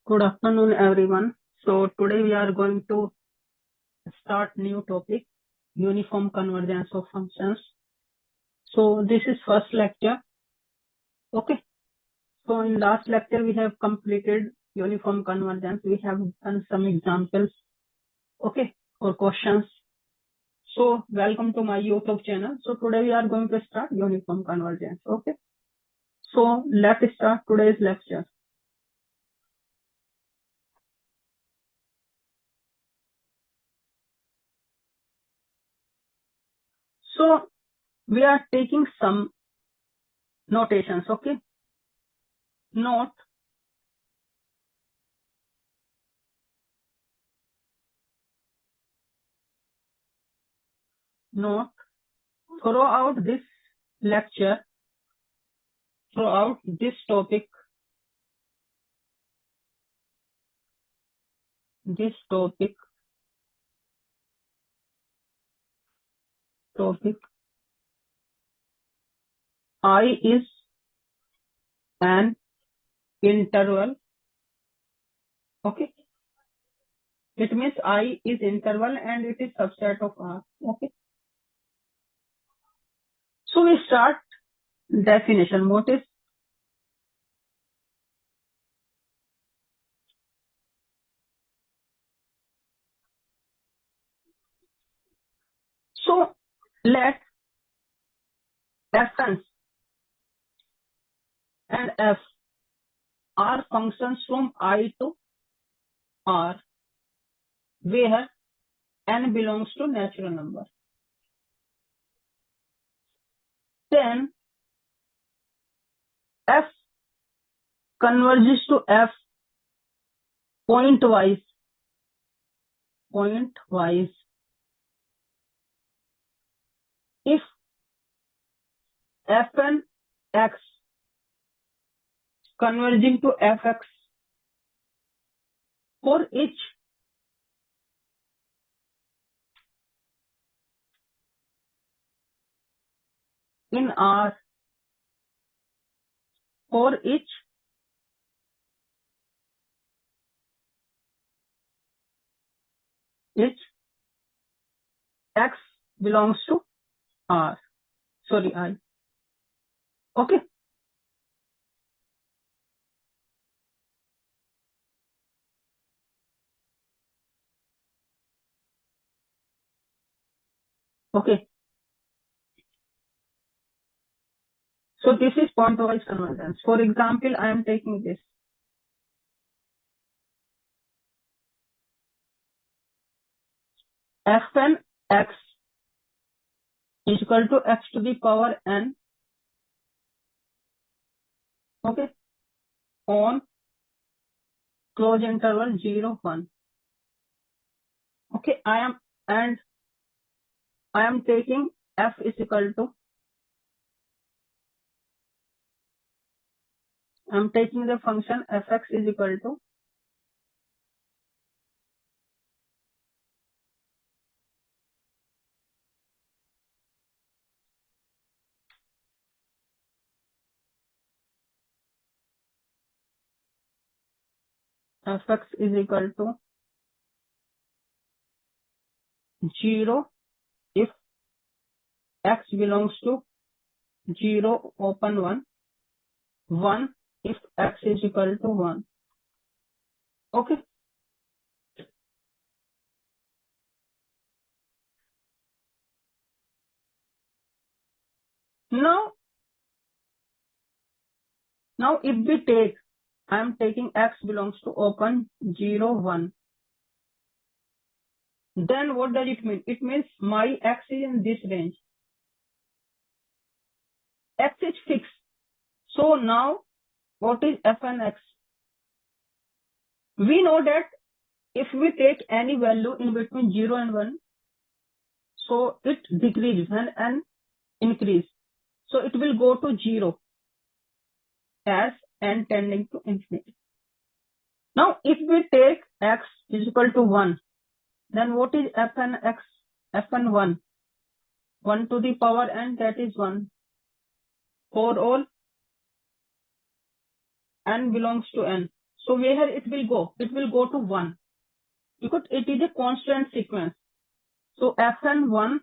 Good afternoon, everyone. So today we are going to start new topic, uniform convergence of functions. So this is first lecture. Okay. So in last lecture we have completed uniform convergence. We have done some examples. Okay, for questions. So welcome to my YouTube channel. So today we are going to start uniform convergence. Okay. So let's start today's lecture. So we are taking some notations. Okay. Note throughout this lecture, throughout this topic, I is an interval. Okay. It means I is interval and it is subset of R. Okay. So we start definition. What is? So let fn and f are functions from I to R where n belongs to natural number. Then f converges to f pointwise if fn x converging to fx for each in R, for each x belongs to R. Sorry, I. Okay. Okay. So this is pointwise convergence. For example, I am taking this. Fn x is equal to x to the power n. Okay. On close interval 0, 1. Okay. I am taking f is equal to, I am taking the function fx is equal to fx is equal to 0 if x belongs to 0 open 1 if x is equal to 1. Okay. Now if we take, I am taking x belongs to open 0, 1. Then what does it mean? It means my x is in this range. X is fixed. So now what is fn x? We know that if we take any value in between 0 and 1, so it decreases and n increase. So it will go to 0 as n tending to infinity. Now if we take x is equal to 1, then what is fn x? Fn 1. 1 to the power n, that is 1. For all n belongs to n. So where it will go? It will go to 1 because it is a constant sequence. So fn1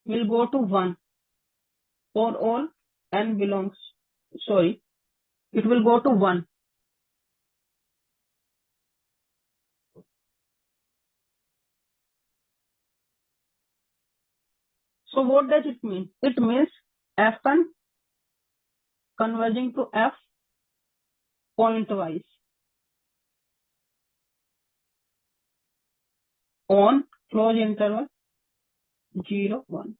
will go to 1 for all n belongs, it will go to 1. So what does it mean? It means fn converging to f pointwise on close interval 0, 1.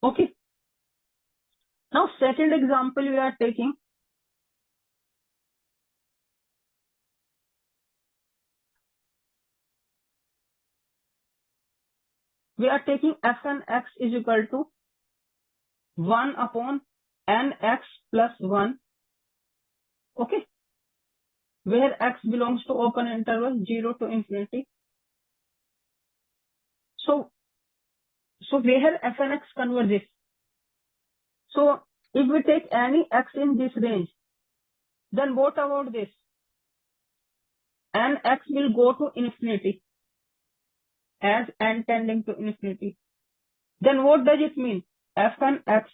Okay. Now second example we are taking. We are taking fnx is equal to 1 upon nx plus 1. Okay. Where x belongs to open interval 0 to infinity. So where fnx converges. So if we take any x in this range, then what about this? Nx will go to infinity as n tending to infinity. Then what does it mean? fnx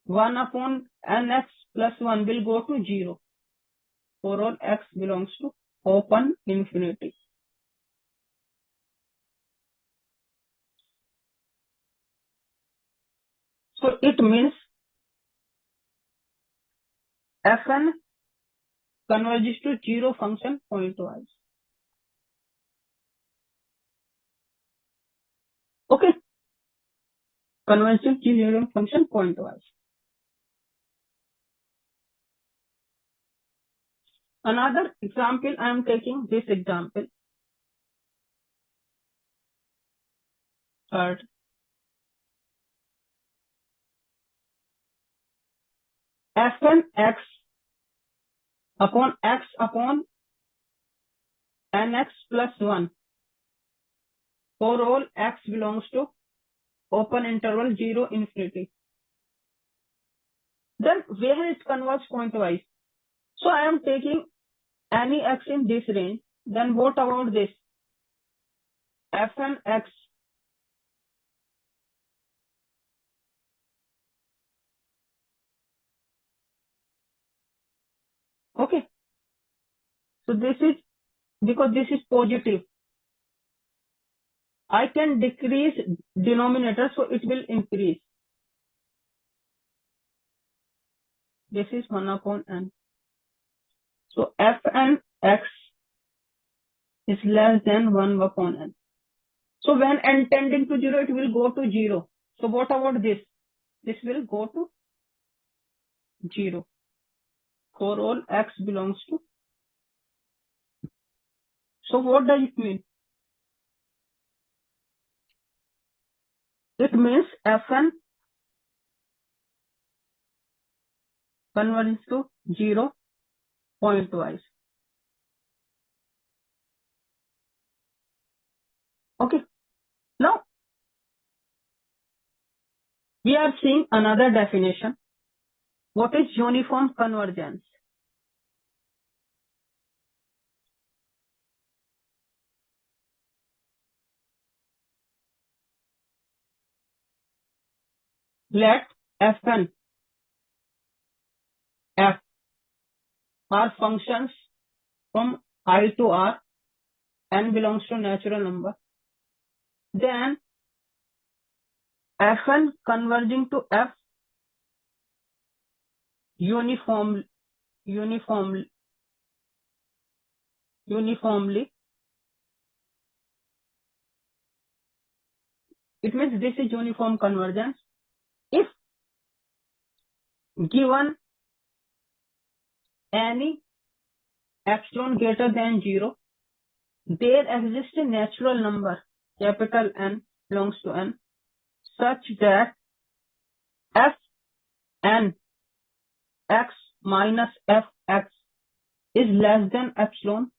1 upon nx plus 1 will go to 0 for all x belongs to open infinity. So it means fn converges to 0 function pointwise. Okay. Converges to 0 function pointwise. Another example, I am taking this example. Third. Fn x upon nx plus 1 for all x belongs to open interval 0 infinity. Then where it converges pointwise? So I am taking any x in this range. Then what about this? Fn x okay. So this is because this is positive. I can decrease denominator, so it will increase. This is 1 upon n. So fn x is less than 1 upon n. So when n tending to 0, it will go to 0. So what about this? This will go to 0 for all x belongs to. So what does it mean? It means fn converges to 0 pointwise. Okay. Now we are seeing another definition. What is uniform convergence? Let fn f are functions from I to R, n belongs to natural number. Then fn converging to f uniformly. It means this is uniform convergence. If given any epsilon greater than 0, there exists a natural number, capital N belongs to n, such that fn x minus fx is less than epsilon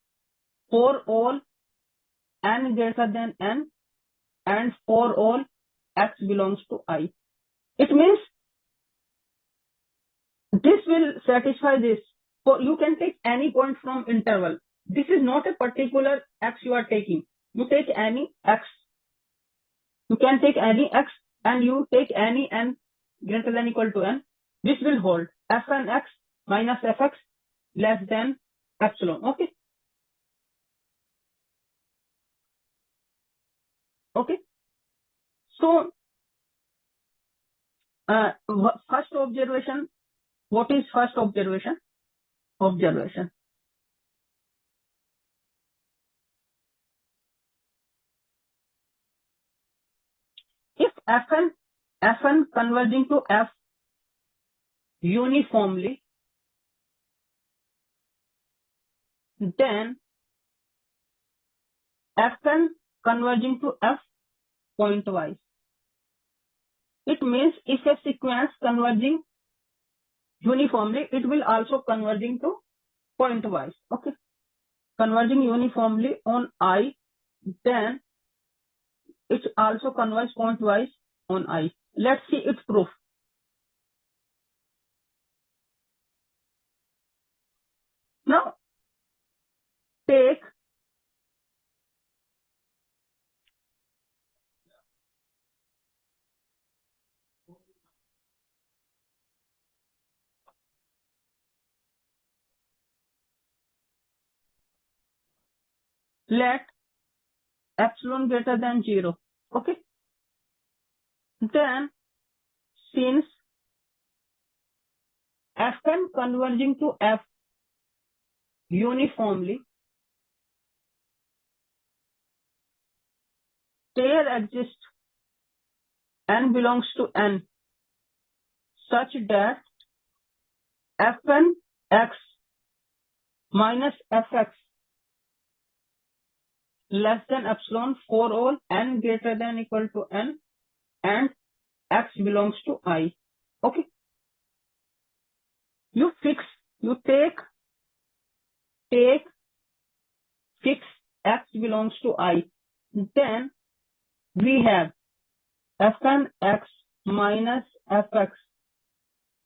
for all n greater than n and for all x belongs to I. It means this will satisfy this. So you can take any point from interval. This is not a particular x you are taking. You take any x. You can take any x and you take any n greater than equal to n. This will hold fn x minus fx less than epsilon. Okay. Okay. So first observation. What is first observation? Observation. If fn converging to f uniformly, then fn converging to f pointwise. It means if a sequence converging uniformly, it will also converging to pointwise. Okay. Converging uniformly on I, then it also converges pointwise on I. Let's see its proof. Now take let epsilon greater than 0. Okay. Then since fn converging to f uniformly, there exists n belongs to n such that fn x minus fx less than epsilon for all n greater than equal to n and x belongs to I. Okay. You take fix x belongs to I. Then we have fn x minus fx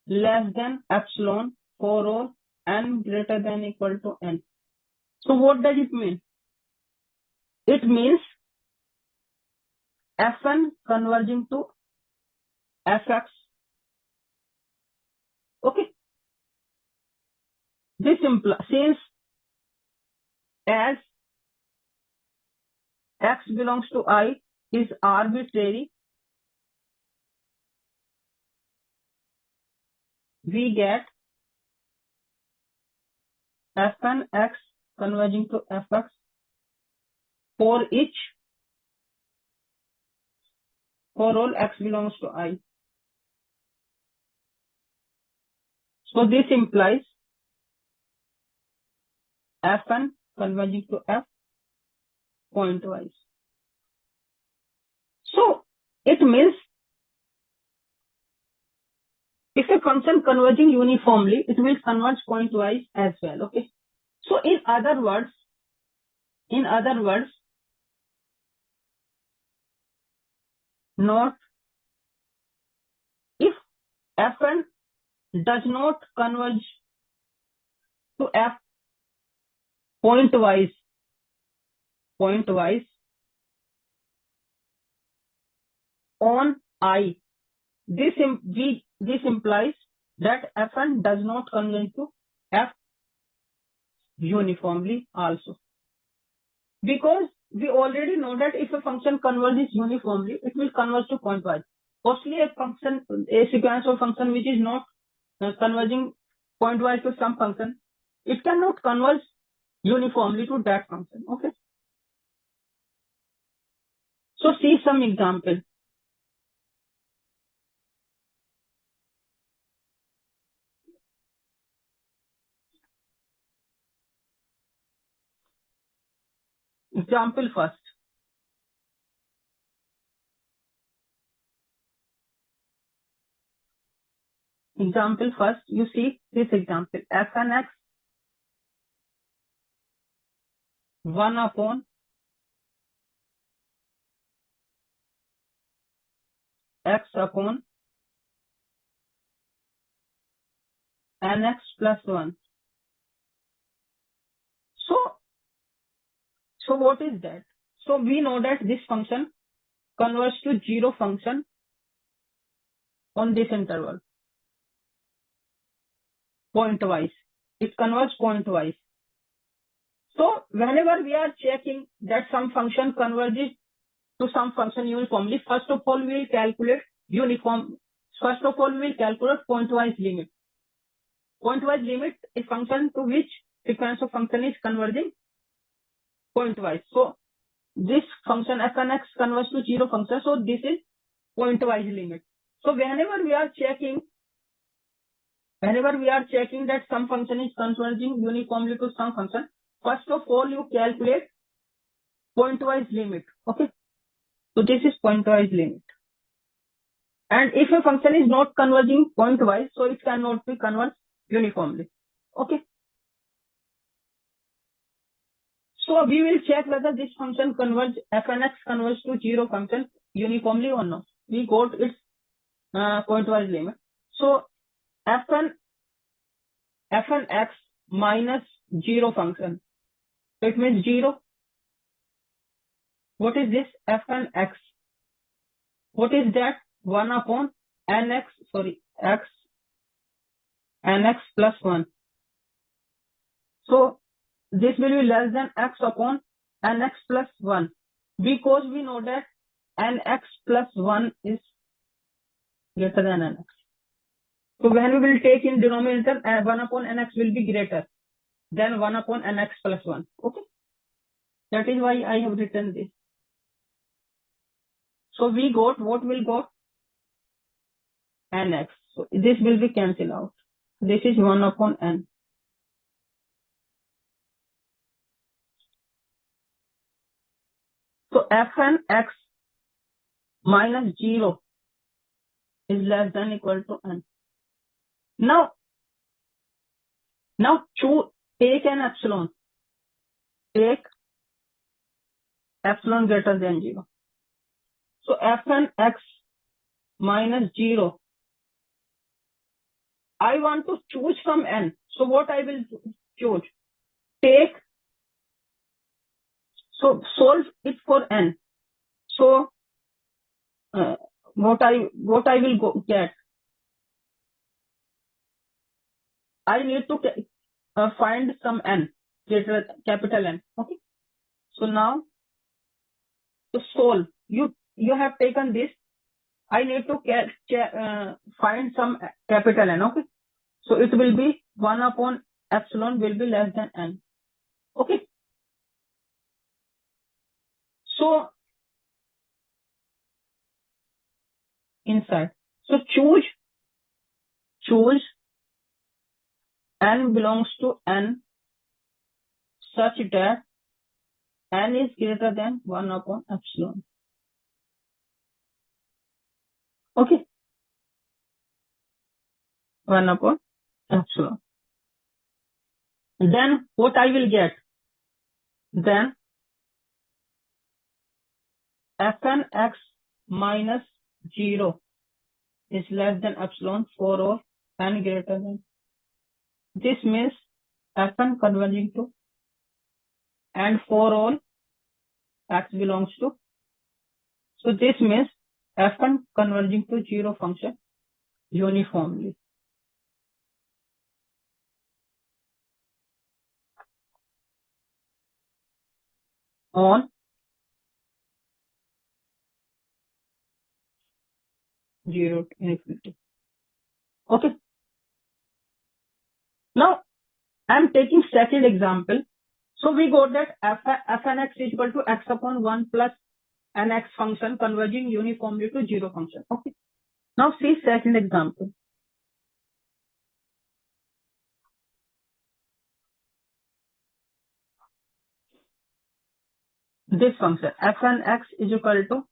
less than epsilon for all n greater than equal to n. So what does it mean? It means fn converging to fx. Okay. This implies since as x belongs to I is arbitrary, we get fn x converging to fx for all x belongs to I. So this implies fn converging to f pointwise. So it means if a function converging uniformly, it will converge pointwise as well. Okay. So in other words, note if fn does not converge to f pointwise on I, this implies that fn does not converge to f uniformly also. Because we already know that if a function converges uniformly, it will converge to pointwise. Mostly a sequence of function which is not converging pointwise to some function, it cannot converge uniformly to that function. Okay. So see some example. Example first. You see this example. Fn x 1 upon x upon nx plus 1. So what is that? So we know that this function converges to 0 function on this interval, pointwise. It converges pointwise. So whenever we are checking that some function converges to some function uniformly, first of all we will calculate pointwise limit. Pointwise limit is function to which sequence of function is converging pointwise. So this function fnx converges to 0 function, so this is pointwise limit. So whenever we are checking that some function is converging uniformly to some function, first of all you calculate pointwise limit. Okay, so this is pointwise limit. And if a function is not converging pointwise, so it cannot be converged uniformly. Okay. So we will check whether this function fnx converges to 0 function uniformly or not. We got its pointwise limit. So fnx minus 0 function. It means 0. What is this? fnx. What is that? 1 upon nx plus 1. So this will be less than x upon nx plus 1, because we know that nx plus 1 is greater than nx. So when we will take in denominator, 1 upon nx will be greater than 1 upon nx plus 1. Okay, that is why I have written this. So we got, what will got? Nx. So this will be cancelled out. This is 1 upon n. So fnx minus 0 is less than equal to n. Now take an epsilon. Take epsilon greater than 0. So fnx minus 0. I want to choose from n. So what I will choose? Solve it for n. So what I will get? I need to find some n, capital N. Okay. So now to solve, you have taken this. I need to find some capital N. Okay. So it will be 1 upon epsilon will be less than n. Okay. So inside, so choose n belongs to n such that n is greater than 1 upon epsilon. Okay. 1 upon epsilon. Then what I will get? Then fnx minus 0 is less than epsilon for all n greater than. This means fn converging to, and for all x belongs to. So this means fn converging to 0 function uniformly. On 0 to infinity. Okay. Now I am taking second example. So we got that fnx is equal to x upon 1 plus nx function converging uniformly to 0 function. Okay. Now see second example. This function fnx is equal to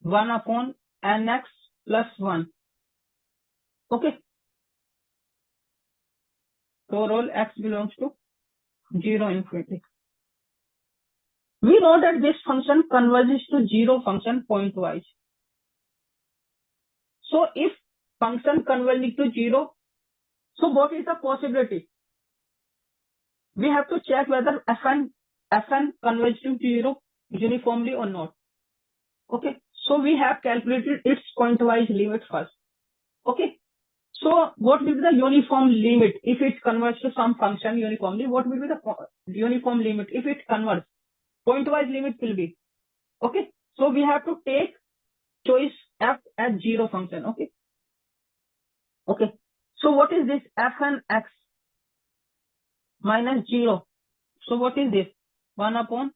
1 upon nx plus 1. Okay. For all x belongs to 0 infinity. We know that this function converges to 0 function pointwise. So if function converges to 0, So what is the possibility? We have to check whether Fn converges to 0 uniformly or not. Okay. So we have calculated its pointwise limit first. Okay. So what will be the uniform limit if it converts to some function uniformly? What will be the uniform limit if it converts? Pointwise limit will be. Okay. So we have to take choice f as 0 function. Okay. Okay. So what is this fn x minus 0? So what is this? 1 upon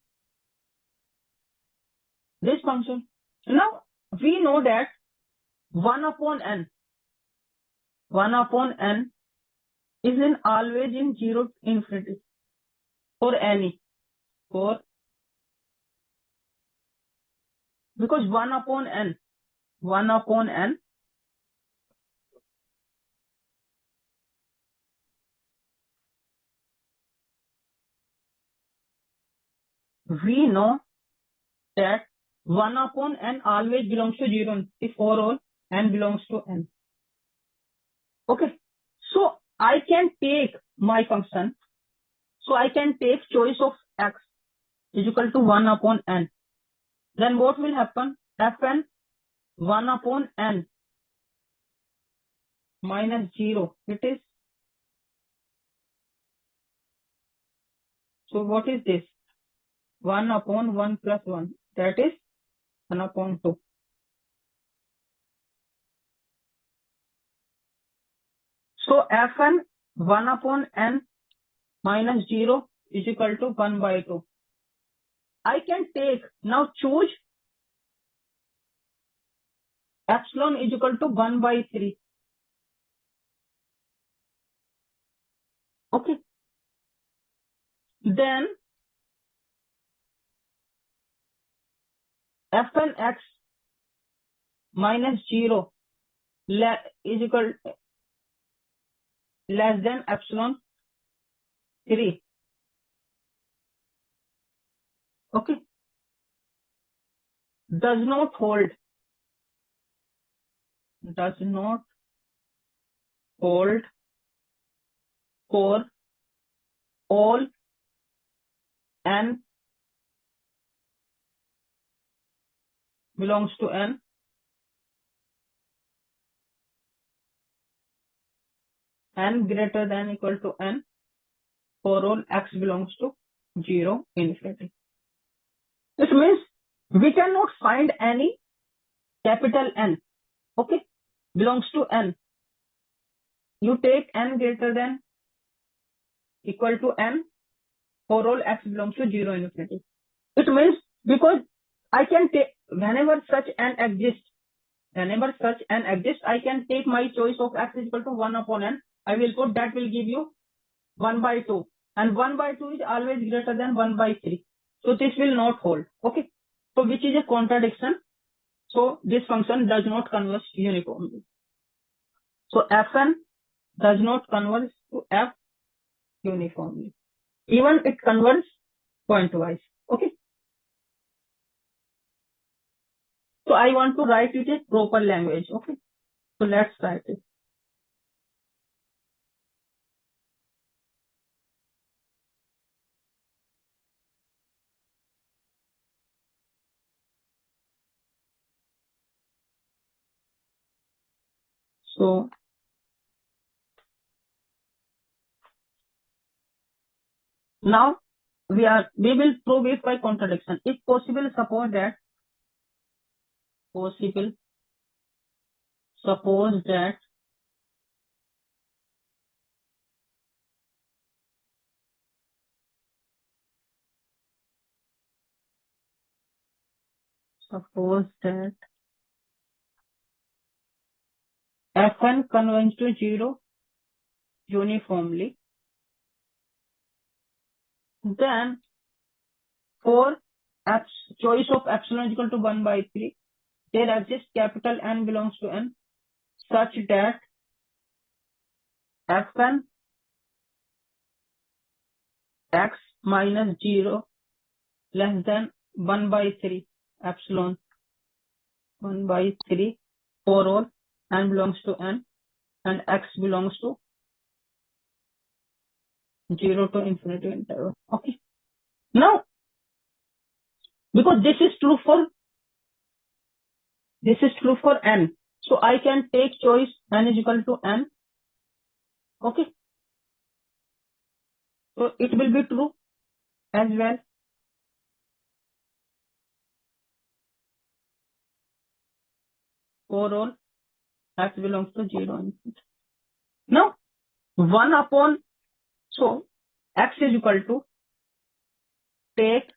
this function. Now we know that 1 upon n is always in 0 to infinity for any, because 1 upon n we know that 1 upon n always belongs to 0 if for all n belongs to n. Okay. So I can take my function. So I can take choice of x is equal to 1 upon n. Then what will happen? Fn 1 upon n minus 0. It is. So what is this? 1 upon 1 plus 1. That is 1 upon 2. So Fn 1 upon n minus 0 is equal to 1 by 2. I can take, now choose epsilon is equal to 1 by 3. Okay. Then Fn x minus 0 is equal less than epsilon 3. Okay. Does not hold for all n belongs to n greater than equal to n for all x belongs to 0 infinity. This means we cannot find any capital N, okay, belongs to n. You take n greater than equal to n for all x belongs to 0 infinity. It means because I can take whenever such n exists, I can take my choice of x is equal to 1 upon n. I will put that will give you 1 by 2, and 1 by 2 is always greater than 1 by 3. So this will not hold. Okay. So which is a contradiction. So this function does not converge uniformly. So Fn does not converge to f uniformly. Even it converges pointwise. Okay. So I want to write it in proper language. Okay. So let's write it. So now we will prove it by contradiction. If possible, suppose that Fn converges to 0 uniformly, then for choice of epsilon is equal to 1 by 3, there exists capital N belongs to n such that Fn x minus 0 less than 1 by 3 epsilon 1 by 3 for all n belongs to n and x belongs to 0 to infinity interval. Okay. Now, because this is true for n, so I can take choice n is equal to n. Okay. So it will be true as well. For all x belongs to 0 infinity. Now 1 upon, so x is equal to, take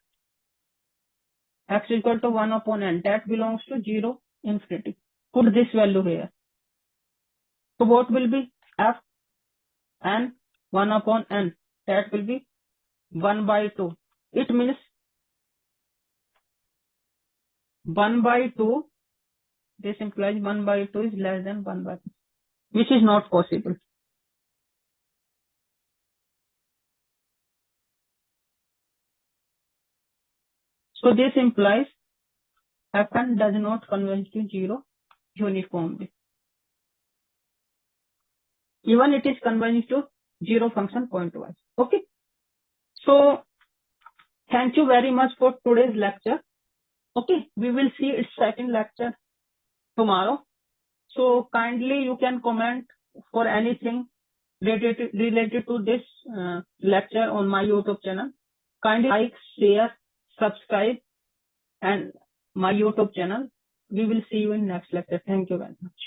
x is equal to 1 upon n, that belongs to 0 infinity. Put this value here. So what will be f n 1 upon n, that will be 1 by 2. It means 1 by 2, this implies 1 by 2 is less than 1 by 2, which is not possible. So this implies fn does not converge to 0 uniformly. Even it is converging to 0 function pointwise. Okay. So thank you very much for today's lecture. Okay. We will see its second lecture tomorrow. So kindly you can comment for anything related to this lecture on my YouTube channel. Kindly like, share, subscribe and my YouTube channel. We will see you in next lecture. Thank you very much.